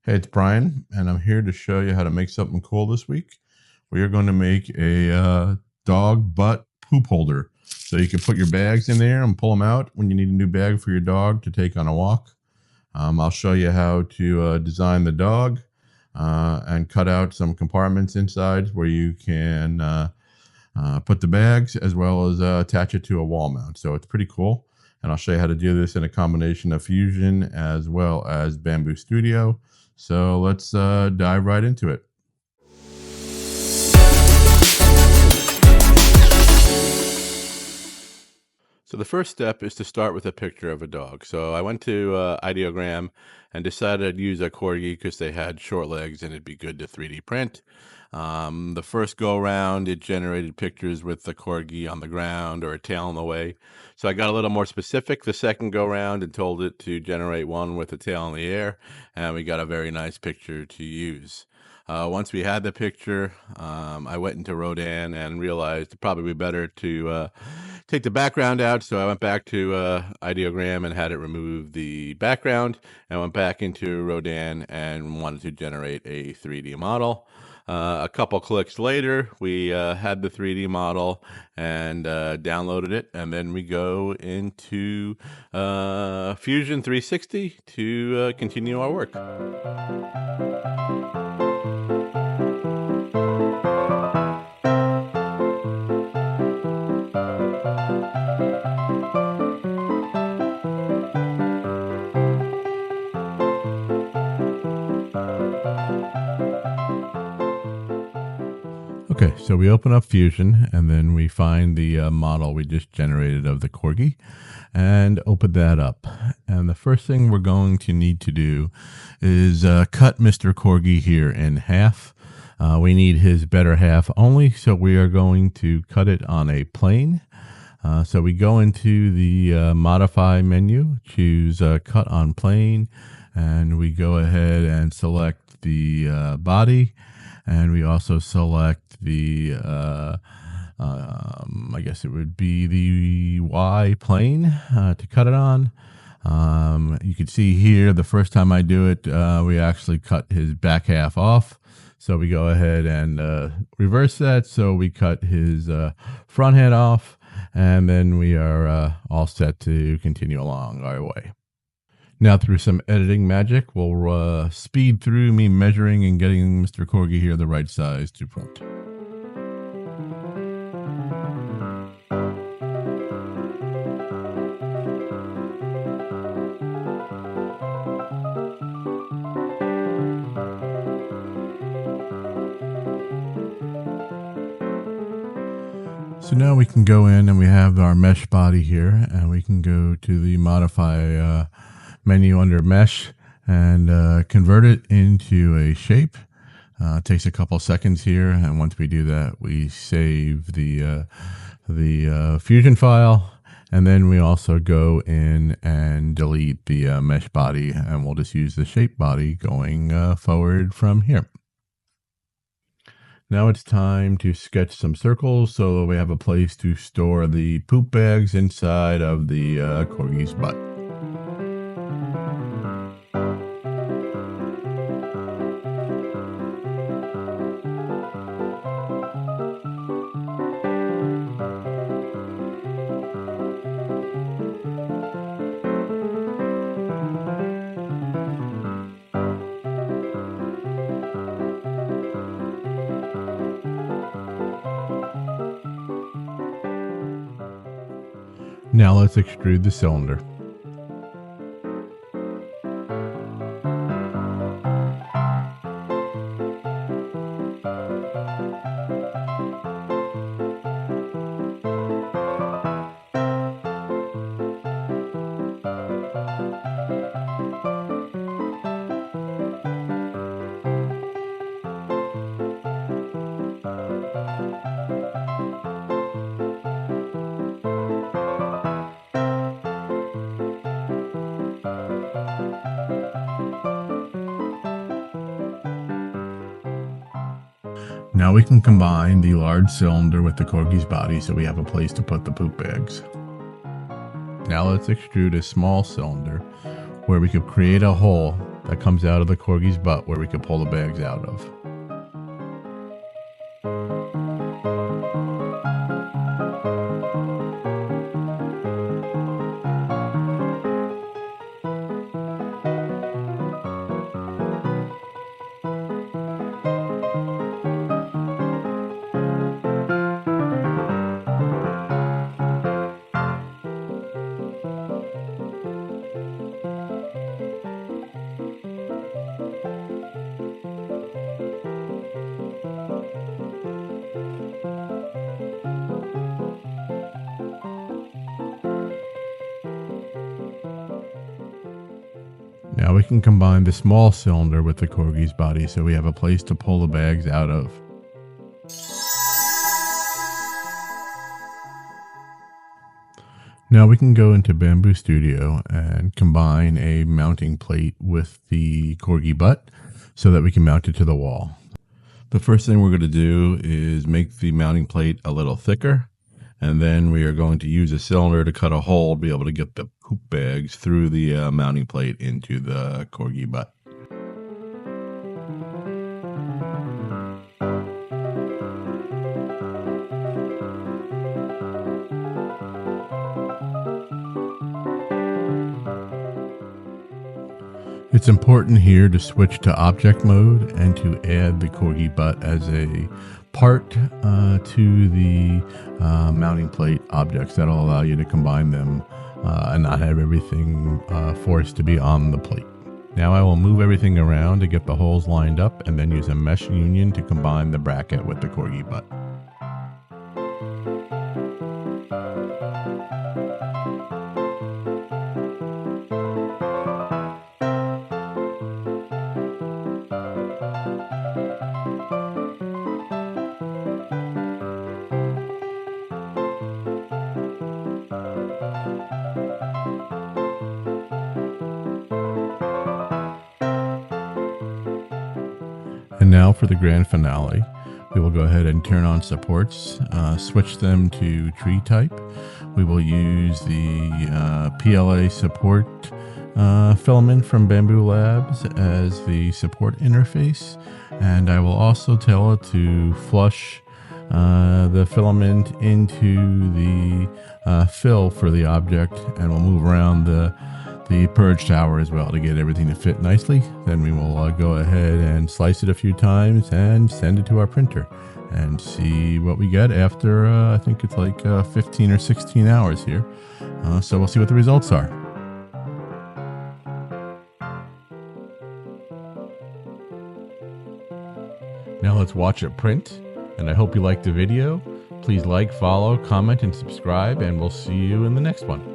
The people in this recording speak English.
Hey, it's Brian, and I'm here to show you how to make something cool this week. We are going to make a dog butt poop holder. So you can put your bags in there and pull them out when you need a new bag for your dog to take on a walk. I'll show you how to design the dog and cut out some compartments inside where you can put the bags, as well as attach it to a wall mount. So it's pretty cool. And I'll show you how to do this in a combination of Fusion as well as Bambu Studio. So let's dive right into it. So the first step is to start with a picture of a dog. So I went to Ideogram and decided I'd use a Corgi because they had short legs and it'd be good to 3D print. The first go around, it generated pictures with the Corgi on the ground or a tail in the way. So I got a little more specific the second go round and told it to generate one with a tail in the air, and we got a very nice picture to use. Once we had the picture, I went into Rodan and realized it'd probably be better to take the background out. So I went back to Ideogram and had it remove the background, and went back into Rodan and wanted to generate a 3D model. A couple clicks later, we had the 3D model and downloaded it, and then we go into Fusion 360 to continue our work. Okay, so we open up Fusion and then we find the model we just generated of the Corgi and open that up. And the first thing we're going to need to do is cut Mr. Corgi here in half. We need his better half only, so we are going to cut it on a plane. So we go into the Modify menu, choose Cut on Plane, and we go ahead and select the body. And we also select the, I guess it would be the Y plane to cut it on. You can see here, the first time I do it, we actually cut his back half off. So we go ahead and reverse that. So we cut his front head off, and then we are all set to continue along our way. Now, through some editing magic, we'll speed through me measuring and getting Mr. Corgi here the right size to print. So now we can go in and we have our mesh body here, and we can go to the Modify menu under Mesh and convert it into a shape. It takes a couple seconds here, and once we do that, we save the Fusion file, and then we also go in and delete the mesh body, and we'll just use the shape body going forward from here. Now it's time to sketch some circles so we have a place to store the poop bags inside of the Corgi's butt. Now let's extrude the cylinder. Now we can combine the large cylinder with the Corgi's body so we have a place to put the poop bags. Now let's extrude a small cylinder where we could create a hole that comes out of the corgi's butt where we can pull the bags out of. Now we can combine the small cylinder with the corgi's body so we have a place to pull the bags out of. Now we can go into Bambu Studio and combine a mounting plate with the corgi butt so that we can mount it to the wall. The first thing we're going to do is make the mounting plate a little thicker, and then we are going to use a cylinder to cut a hole to be able to get the poop bags through the mounting plate into the corgi butt. It's important here to switch to object mode and to add the corgi butt as a part to the mounting plate objects. That'll allow you to combine them and not have everything forced to be on the plate. Now I will move everything around to get the holes lined up and then use a mesh union to combine the bracket with the corgi butt. And now for the grand finale, we will go ahead and turn on supports, switch them to tree type. We will use the PLA support filament from Bambu Labs as the support interface. And I will also tell it to flush the filament into the fill for the object, and we'll move around the purge tower as well to get everything to fit nicely. Then we will go ahead and slice it a few times and send it to our printer and see what we get after I think it's like 15 or 16 hours here. So we'll see what the results are. Now let's watch it print, and I hope you liked the video. Please like, follow, comment, and subscribe, and we'll see you in the next one.